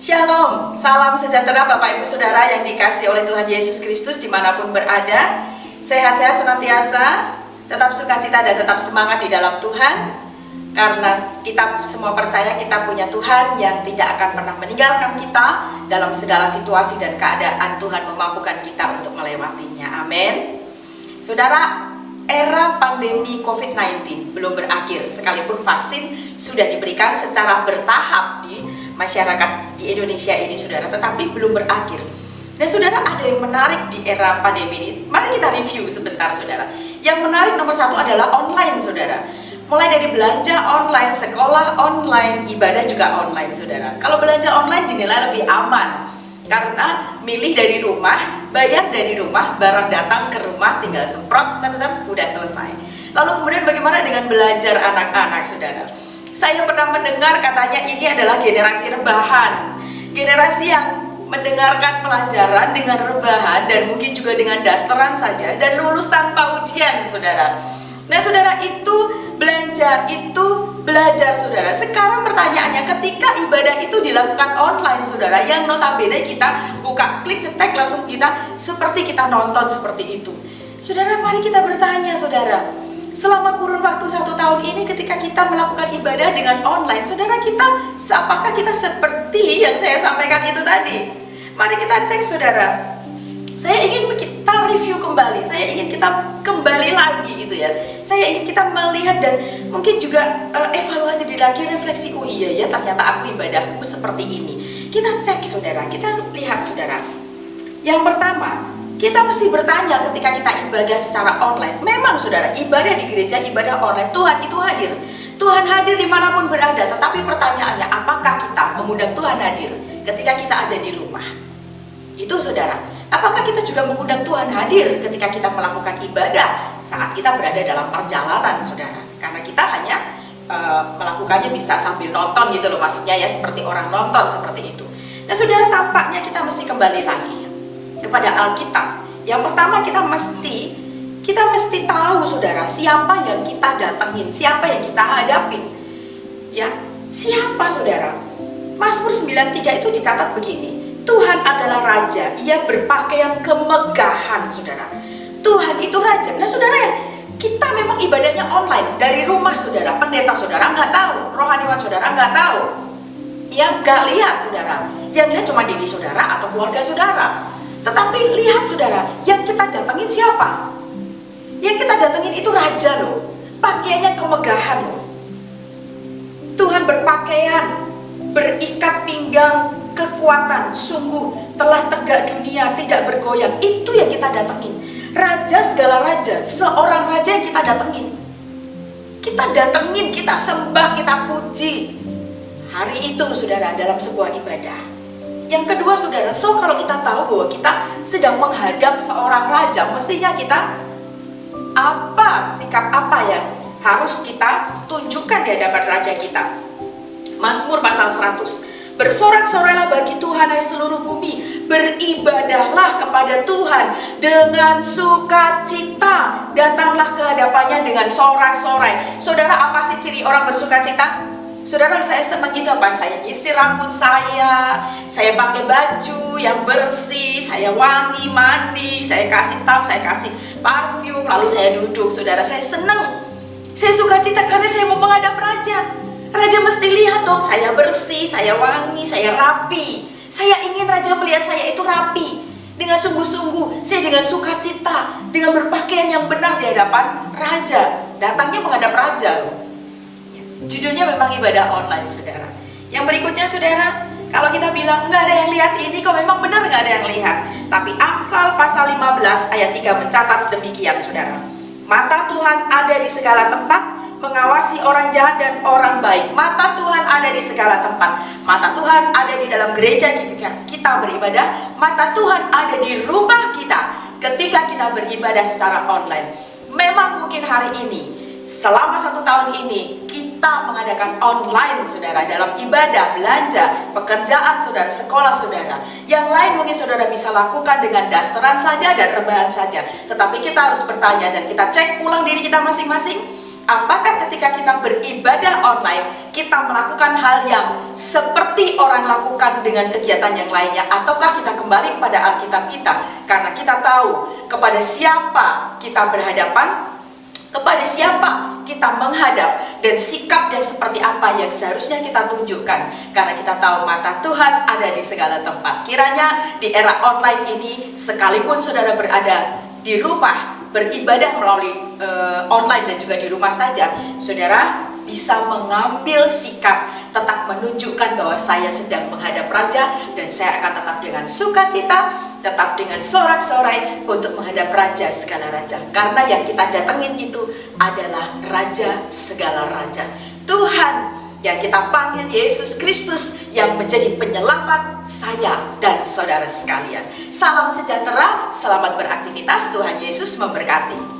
Shalom, salam sejahtera Bapak Ibu Saudara yang dikasihi oleh Tuhan Yesus Kristus dimanapun berada. Sehat-sehat senantiasa, tetap sukacita dan tetap semangat di dalam Tuhan. Karena kita semua percaya kita punya Tuhan yang tidak akan pernah meninggalkan kita dalam segala situasi dan keadaan. Tuhan memampukan kita untuk melewatinya, amin. Saudara, era pandemi COVID-19 belum berakhir, sekalipun vaksin sudah diberikan secara bertahap di masyarakat di Indonesia ini, saudara, tetapi belum berakhir. Dan saudara, ada yang menarik di era pandemi ini. Mari kita review sebentar, saudara. Yang menarik nomor satu adalah online, saudara. Mulai dari belanja online, sekolah online, ibadah juga online, saudara. Kalau belanja online dinilai lebih aman karena milih dari rumah, bayar dari rumah, barang datang ke rumah, tinggal semprot, catat, udah selesai. Lalu kemudian bagaimana dengan belajar anak-anak, saudara? Saya pernah mendengar katanya ini adalah generasi rebahan, generasi yang mendengarkan pelajaran dengan rebahan dan mungkin juga dengan dasteran saja dan lulus tanpa ujian, saudara. Nah, saudara, itu belanja, itu belajar, saudara. Sekarang pertanyaannya, ketika ibadah itu dilakukan online, saudara, yang notabene kita buka, klik, cetek, langsung kita seperti kita nonton seperti itu. Saudara, mari kita bertanya, saudara. Selama kurun waktu 1 tahun ini ketika kita melakukan ibadah dengan online, saudara, apakah kita seperti yang saya sampaikan itu tadi? Mari kita cek, saudara. Saya ingin kita review kembali, saya ingin kita kembali lagi gitu ya. Saya ingin kita melihat dan mungkin juga evaluasi diri lagi, refleksi, oh iya ya ternyata aku ibadahku seperti ini. Kita cek, saudara, kita lihat, saudara. Yang pertama, kita mesti bertanya ketika kita ibadah secara online. Memang, saudara, ibadah di gereja, ibadah online, Tuhan itu hadir. Tuhan hadir dimanapun berada. Tetapi pertanyaannya, apakah kita mengundang Tuhan hadir ketika kita ada di rumah? Itu, saudara. Apakah kita juga mengundang Tuhan hadir ketika kita melakukan ibadah saat kita berada dalam perjalanan, saudara? Karena kita hanya melakukannya bisa sambil nonton gitu loh, maksudnya ya seperti orang nonton seperti itu. Nah, saudara, tampaknya kita mesti kembali lagi kepada Alkitab. Yang pertama, kita mesti tahu, saudara, siapa yang kita datengin, siapa yang kita hadapin. Ya, siapa, saudara? Mazmur 93 itu dicatat begini. Tuhan adalah raja, ia berpakaian kemegahan, saudara. Tuhan itu raja. Nah, saudara, ya, kita memang ibadahnya online dari rumah, saudara. Pendeta saudara nggak tahu, rohaniwan saudara nggak tahu, yang nggak lihat, saudara. Yang lihat cuma diri saudara atau keluarga saudara. Tetapi lihat, saudara, yang kita datengin siapa? Yang kita datengin itu raja loh. Pakaiannya kemegahan loh. Tuhan berpakaian, berikat pinggang, kekuatan, sungguh telah tegak dunia, tidak bergoyang. Itu yang kita datengin. Raja segala raja, seorang raja yang kita datengin. Kita datengin, kita sembah, kita puji. Hari itu, saudara, dalam sebuah ibadah. Yang kedua, saudara, kalau kita tahu bahwa kita sedang menghadap seorang raja, mestinya kita sikap apa yang harus kita tunjukkan di hadapan raja kita. Mazmur pasal 100. Bersorak-sorailah bagi Tuhan, hai seluruh bumi. Beribadahlah kepada Tuhan dengan sukacita. Datanglah ke hadapannya dengan sorak-sorai. Saudara, apa sih ciri orang bersukacita? Saudara, saya senang itu apa? Saya nyisir rambut saya pakai baju yang bersih, saya wangi, mandi, saya kasih tas, saya kasih parfum, lalu saya duduk. Saudara, saya senang. Saya sukacita karena saya mau menghadap raja. Raja mesti lihat dong, saya bersih, saya wangi, saya rapi. Saya ingin raja melihat saya itu rapi. Dengan sungguh-sungguh, saya dengan sukacita, dengan berpakaian yang benar di hadapan raja. Datangnya menghadap raja loh. Judulnya memang ibadah online, saudara. Yang berikutnya, saudara, kalau kita bilang nggak ada yang lihat ini, kok memang benar nggak ada yang lihat. Tapi Amsal pasal 15 ayat 3 mencatat demikian, saudara. Mata Tuhan ada di segala tempat, mengawasi orang jahat dan orang baik. Mata Tuhan ada di segala tempat. Mata Tuhan ada di dalam gereja ketika kita beribadah. Mata Tuhan ada di rumah kita ketika kita beribadah secara online. Memang mungkin hari ini, selama 1 tahun ini, kita mengadakan online, saudara, dalam ibadah, belanja, pekerjaan saudara, sekolah saudara. Yang lain mungkin saudara bisa lakukan dengan dasteran saja dan rebahan saja. Tetapi kita harus bertanya dan kita cek ulang diri kita masing-masing. Apakah ketika kita beribadah online, kita melakukan hal yang seperti orang lakukan dengan kegiatan yang lainnya, ataukah kita kembali kepada Alkitab kita? Karena kita tahu kepada siapa kita berhadapan, kepada siapa kita menghadap, dan sikap yang seperti apa yang seharusnya kita tunjukkan. Karena kita tahu mata Tuhan ada di segala tempat. Kiranya di era online ini, sekalipun saudara berada di rumah, beribadah melalui online dan juga di rumah saja, saudara bisa mengambil sikap tetap menunjukkan bahwa saya sedang menghadap Raja, dan saya akan tetap dengan sukacita, tetap dengan sorak-sorai untuk menghadap Raja segala raja. Karena yang kita datengin itu adalah Raja segala raja, Tuhan yang kita panggil, Yesus Kristus, yang menjadi penyelamat saya dan saudara sekalian. Salam sejahtera, selamat beraktivitas, Tuhan Yesus memberkati.